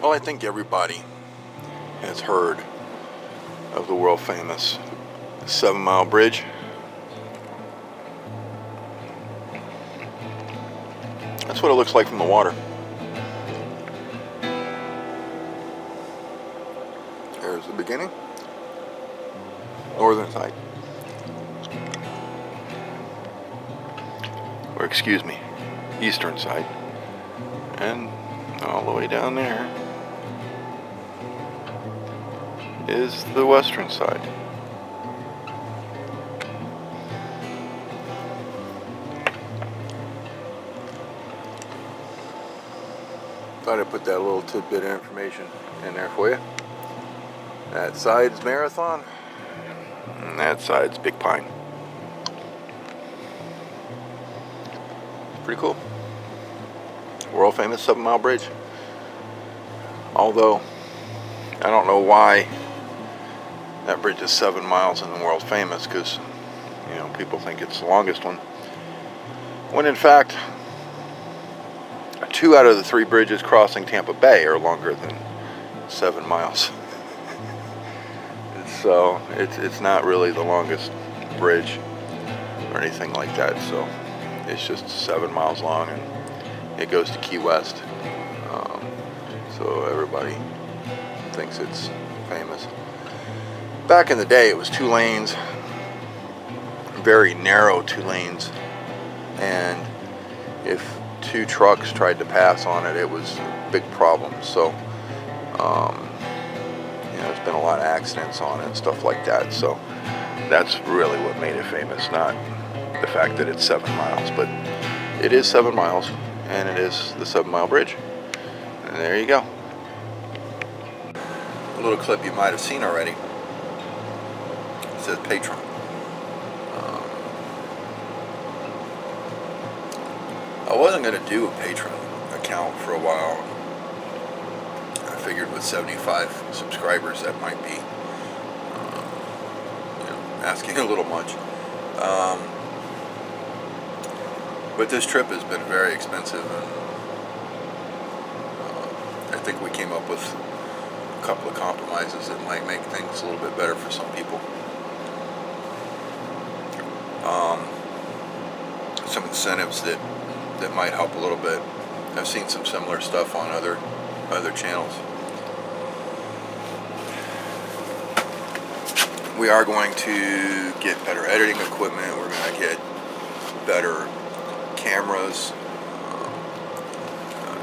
Well, I think everybody has heard of the world famous 7 Mile Bridge. That's what it looks like from the water. There's the beginning, northern side, or excuse me, eastern side, and all the way down there is the western side. Thought I'd put that little tidbit of information in there for you. That side's Marathon, and that side's Big Pine. Pretty cool. World famous 7 Mile Bridge. Although, I don't know why that bridge is 7 miles and the world famous, because, you know, people think it's the longest one. When in fact, 2 out of the 3 bridges crossing Tampa Bay are longer than 7 miles. So it's not really the longest bridge or anything like that. So it's just 7 miles long, and it goes to Key West. So everybody thinks it's famous. Back in the day, it was 2 lanes, very narrow 2 lanes, and if 2 trucks tried to pass on it, it was a big problem. So, you know, there's been a lot of accidents on it and stuff like that. So that's really what made it famous, not the fact that it's 7 miles, but it is 7 miles, and it is the 7 Mile Bridge. And there you go. A little clip you might have seen already. It says Patreon. I wasn't going to do a Patreon account for a while. I figured with 75 subscribers that might be you know, asking a little much. But this trip has been very expensive, and I think we came up with a couple of compromises that might make things a little bit better for some people. Some incentives that might help a little bit. I've seen some similar stuff on other channels. We are going to get better editing equipment. We're going to get better cameras,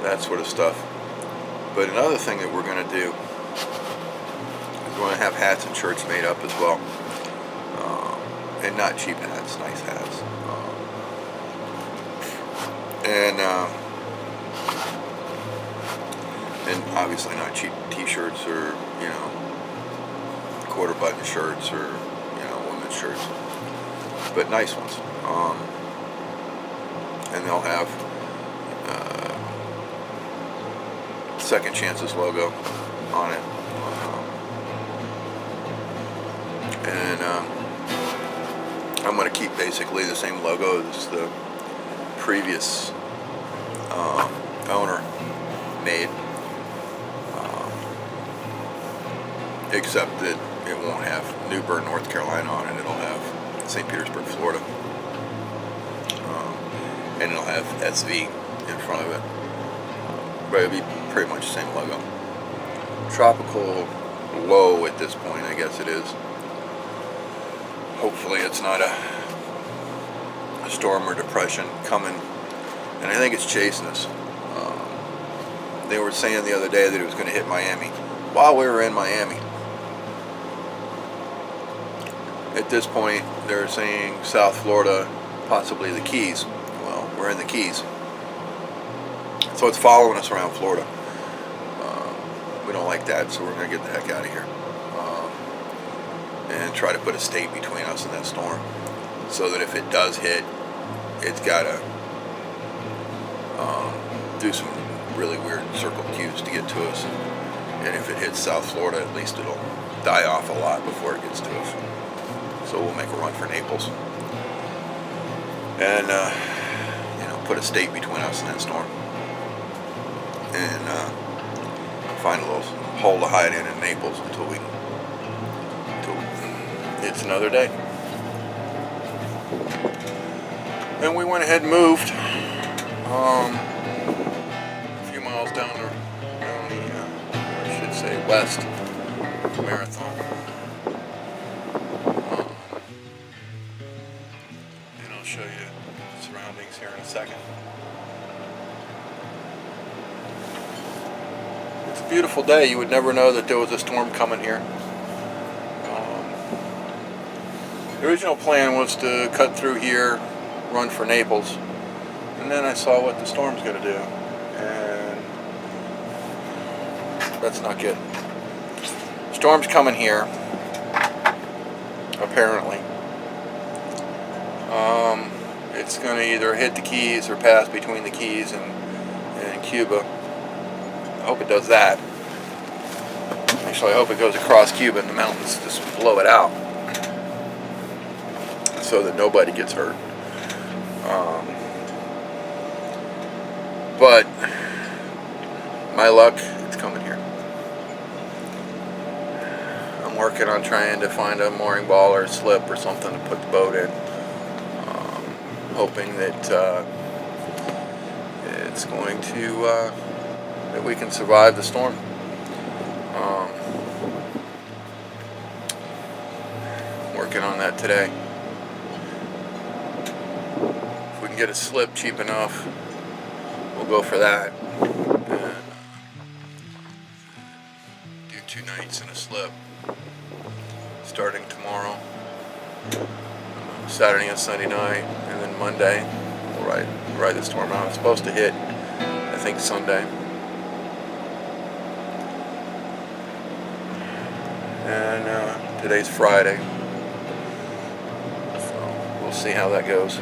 that sort of stuff. But another thing that we're going to do is we're going to have hats and shirts made up as well. And not cheap hats, nice hats. And obviously not cheap t-shirts or, you know, quarter button shirts or, you know, women's shirts, but nice ones. And they'll have Second Chances logo on it. And I'm going to keep basically the same logo as the previous owner made, except that it won't have New Bern, North Carolina on it. It'll have St. Petersburg, Florida, and it'll have SV in front of it, but it'll be pretty much the same logo. Tropical low at this point, I guess it is. Hopefully it's not a storm or depression coming, and I think it's chasing us. They were saying the other day that it was going to hit Miami while we were in Miami. At this point, they're saying South Florida, possibly the Keys. Well, we're in the Keys, so it's following us around Florida. We don't like that, so we're going to get the heck out of here. and try to put a state between us and that storm, so that if it does hit, it's got to do some really weird circle Qs to get to us. And if it hits South Florida, at least it'll die off a lot before it gets to us. So we'll make a run for Naples and put a state between us and that storm, and find a little hole to hide in Naples until it's another day. And we went ahead and moved a few miles down the I should say west Marathon. And I'll show you the surroundings here in a second. It's a beautiful day. You would never know that there was a storm coming here. The original plan was to cut through here, run for Naples, and then I saw what the storm's going to do, and that's not good. Storm's coming here, apparently. It's going to either hit the Keys or pass between the Keys and Cuba. I hope it does that. Actually, I hope it goes across Cuba and the mountains just blow it out, so that nobody gets hurt. But my luck, it's coming here. I'm working on trying to find a mooring ball or a slip or something to put the boat in, hoping that it's going to that we can survive the storm. Working on that today. If we can get a slip cheap enough, we'll go for that. And do 2 nights in a slip, starting tomorrow, Saturday and Sunday night, and then Monday we'll ride the storm out. It's supposed to hit, I think, Sunday. And today's Friday, so we'll see how that goes.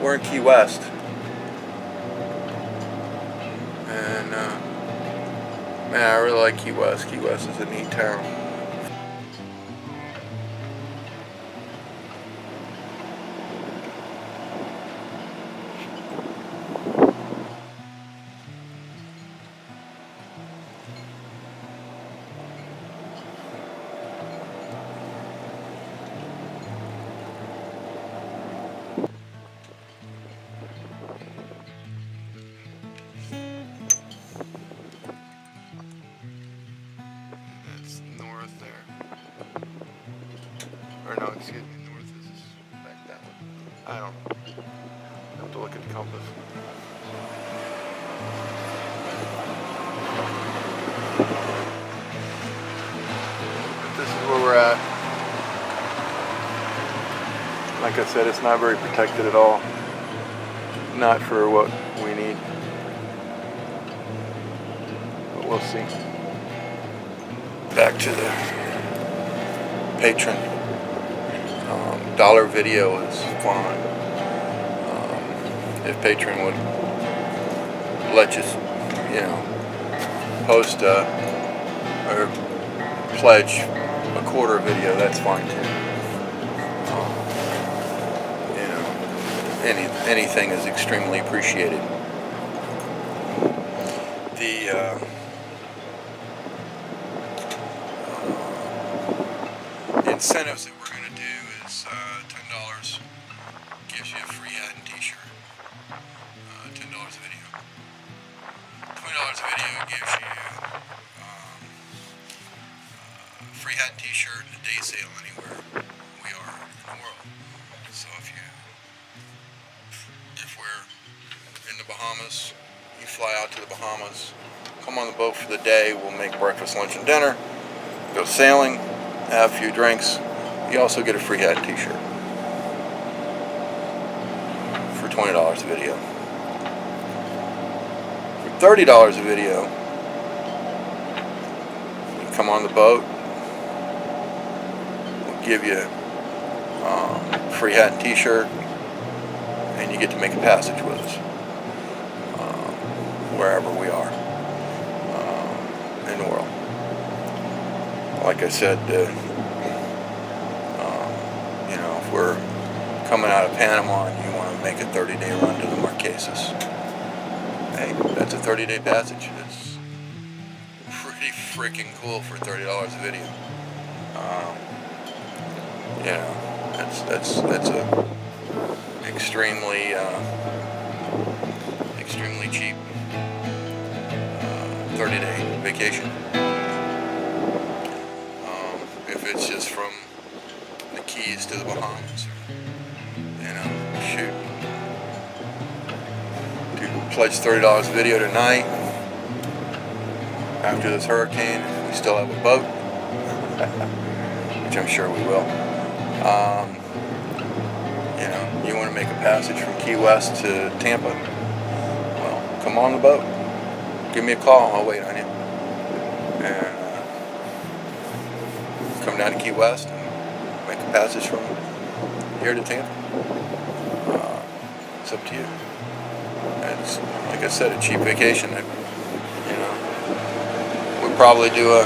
We're in Key West, and man, I really like Key West. Key West is a neat town. Or no, excuse me, north is back that way. I don't know. I have to look at the compass. But this is where we're at. Like I said, it's not very protected at all. Not for what we need. But we'll see. Back to the Patreon. $1 video is fine. If Patreon would let you, post or pledge a quarter video, that's fine too. Anything is extremely appreciated. The incentives that we're going to do is $10 gives you a free hat and t-shirt. $10 a video. $20 a video gives you free hat and t-shirt and a day sale anywhere we are in the world. So if we're in the Bahamas, you fly out to the Bahamas, come on the boat for the day, we'll make breakfast, lunch, and dinner, go sailing, have a few drinks. You also get a free hat and t-shirt for $20 a video. For $30 a video, come on the boat. We'll give you free hat and t-shirt, and you get to make a passage with us wherever we are in the world. Like I said, if we're coming out of Panama and you want to make a 30-day run to the Marquesas, hey, that's a 30-day passage. It's pretty freaking cool for $30 a video. That's a extremely cheap 30-day vacation. If it's just from the Keys to the Bahamas, shoot, dude, pledge $30 a video tonight. After this hurricane, if we still have a boat, which I'm sure we will. You want to make a passage from Key West to Tampa? Well, come on the boat. Give me a call. I'll wait on you. And come down to Key West and make a passage from here to Tampa. It's up to you. It's, like I said, a cheap vacation. We'd probably do a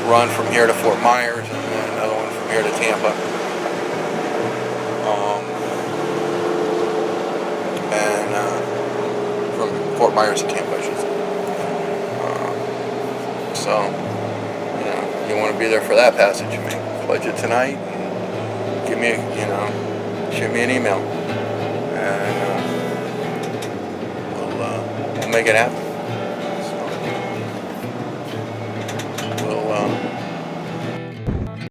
run from here to Fort Myers and then another one from here to Tampa. From Fort Myers to Tampa, I should say. You want to be there for that passage. Pledge it tonight. Give me, shoot me an email, and we'll make it happen.